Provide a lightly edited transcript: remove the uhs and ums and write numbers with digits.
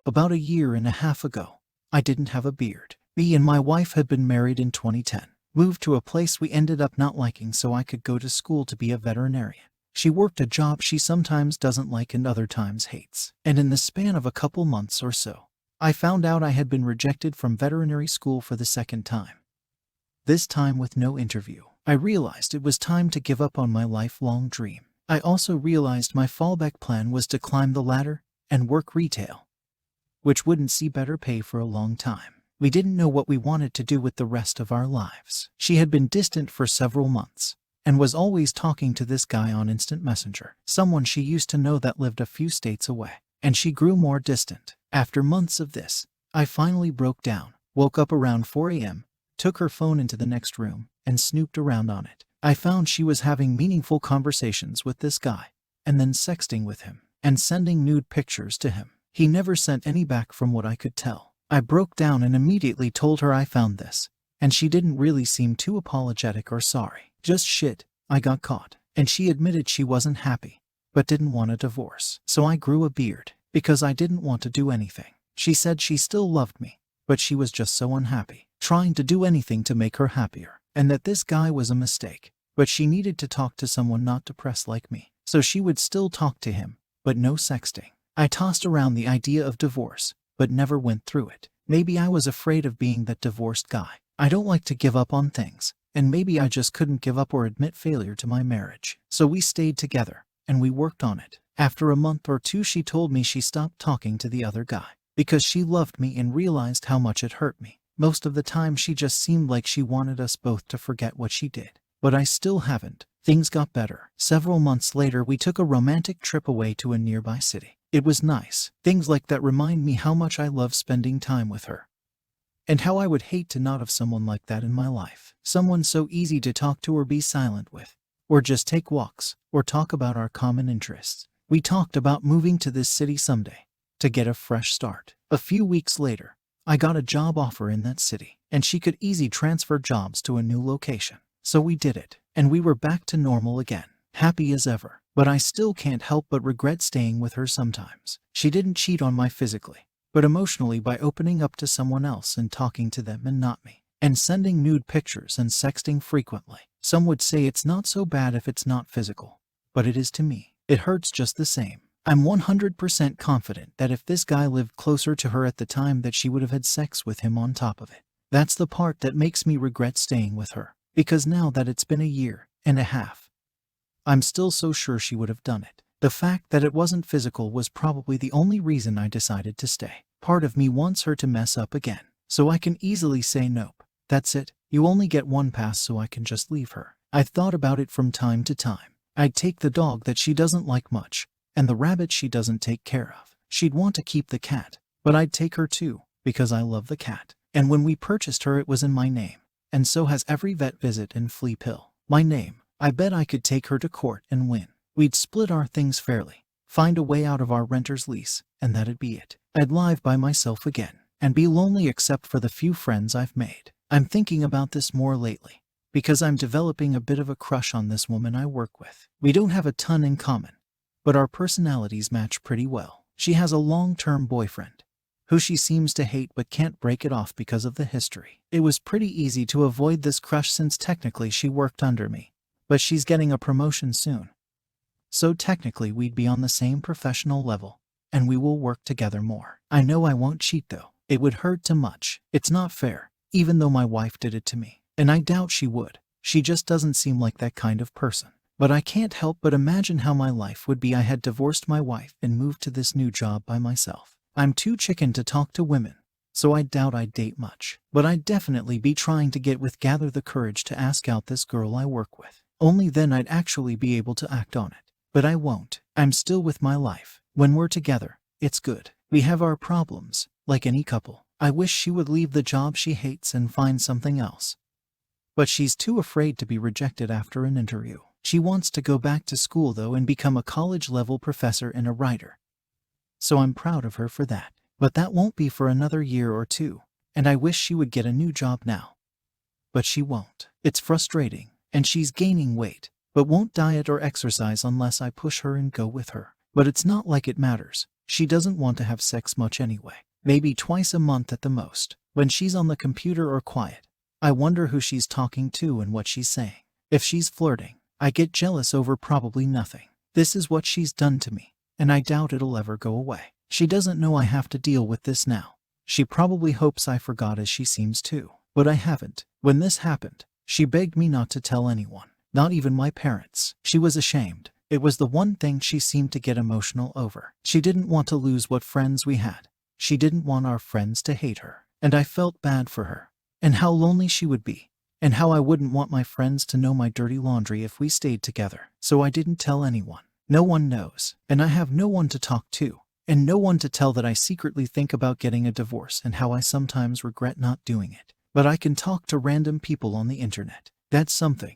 About a year and a half ago, I didn't have a beard. Me and my wife had been married in 2010. Moved to a place we ended up not liking so I could go to school to be a veterinarian. She worked a job she sometimes doesn't like and other times hates. And in the span of a couple months or so, I found out I had been rejected from veterinary school for the second time. This time with no interview. I realized it was time to give up on my lifelong dream. I also realized my fallback plan was to climb the ladder and work retail, which wouldn't see better pay for a long time. We didn't know what we wanted to do with the rest of our lives. She had been distant for several months and was always talking to this guy on Instant Messenger, someone she used to know that lived a few states away. And she grew more distant. After months of this, I finally broke down, woke up around 4 a.m., took her phone into the next room, and snooped around on it. I found she was having meaningful conversations with this guy, and then sexting with him, and sending nude pictures to him. He never sent any back from what I could tell. I broke down and immediately told her I found this, and she didn't really seem too apologetic or sorry. Just shit, I got caught. And she admitted she wasn't happy, but didn't want a divorce. So I grew a beard, because I didn't want to do anything. She said she still loved me, but she was just so unhappy, trying to do anything to make her happier, and that this guy was a mistake. But she needed to talk to someone not depressed like me, so she would still talk to him, but no sexting. I tossed around the idea of divorce, but never went through it. Maybe I was afraid of being that divorced guy. I don't like to give up on things, and maybe I just couldn't give up or admit failure to my marriage. So we stayed together, and we worked on it. After a month or two, she told me she stopped talking to the other guy because she loved me and realized how much it hurt me. Most of the time she just seemed like she wanted us both to forget what she did. But I still haven't. Things got better. Several months later, we took a romantic trip away to a nearby city. It was nice. Things like that remind me how much I love spending time with her, and how I would hate to not have someone like that in my life. Someone so easy to talk to or be silent with, or just take walks, or talk about our common interests. We talked about moving to this city someday, to get a fresh start. A few weeks later, I got a job offer in that city, and she could easily transfer jobs to a new location. So we did it, and we were back to normal again, happy as ever. But I still can't help but regret staying with her sometimes. She didn't cheat on me physically, but emotionally by opening up to someone else and talking to them and not me, and sending nude pictures and sexting frequently. Some would say it's not so bad if it's not physical, but it is to me. It hurts just the same. I'm 100% confident that if this guy lived closer to her at the time, that she would have had sex with him on top of it. That's the part that makes me regret staying with her, because now that it's been a year and a half, I'm still so sure she would have done it. The fact that it wasn't physical was probably the only reason I decided to stay. Part of me wants her to mess up again, so I can easily say nope. That's it. You only get one pass, so I can just leave her. I've thought about it from time to time. I'd take the dog that she doesn't like much, and the rabbit she doesn't take care of. She'd want to keep the cat, but I'd take her too, because I love the cat. And when we purchased her, it was in my name, and so has every vet visit and flea pill. My name. I bet I could take her to court and win. We'd split our things fairly, find a way out of our renter's lease, and that'd be it. I'd live by myself again, and be lonely except for the few friends I've made. I'm thinking about this more lately, because I'm developing a bit of a crush on this woman I work with. We don't have a ton in common, but our personalities match pretty well. She has a long-term boyfriend, who she seems to hate but can't break it off because of the history. It was pretty easy to avoid this crush since technically she worked under me, but she's getting a promotion soon. So technically we'd be on the same professional level, and we will work together more. I know I won't cheat though. It would hurt too much. It's not fair, even though my wife did it to me. And I doubt she would. She just doesn't seem like that kind of person. But I can't help but imagine how my life would be I had divorced my wife and moved to this new job by myself. I'm too chicken to talk to women, so I doubt I'd date much. But I'd definitely be trying to gather the courage to ask out this girl I work with. Only then I'd actually be able to act on it. But I won't. I'm still with my life. When we're together, it's good. We have our problems, like any couple. I wish she would leave the job she hates and find something else. But she's too afraid to be rejected after an interview. She wants to go back to school though and become a college-level professor and a writer. So I'm proud of her for that. But that won't be for another year or two, and I wish she would get a new job now. But she won't. It's frustrating. And she's gaining weight, but won't diet or exercise unless I push her and go with her. But it's not like it matters. She doesn't want to have sex much anyway. Maybe twice a month at the most. When she's on the computer or quiet, I wonder who she's talking to and what she's saying. If she's flirting, I get jealous over probably nothing. This is what she's done to me, and I doubt it'll ever go away. She doesn't know I have to deal with this now. She probably hopes I forgot, as she seems to. But I haven't. When this happened, she begged me not to tell anyone, not even my parents. She was ashamed. It was the one thing she seemed to get emotional over. She didn't want to lose what friends we had. She didn't want our friends to hate her. And I felt bad for her. And how lonely she would be. And how I wouldn't want my friends to know my dirty laundry if we stayed together. So I didn't tell anyone. No one knows. And I have no one to talk to. And no one to tell that I secretly think about getting a divorce and how I sometimes regret not doing it. But I can talk to random people on the internet. That's something.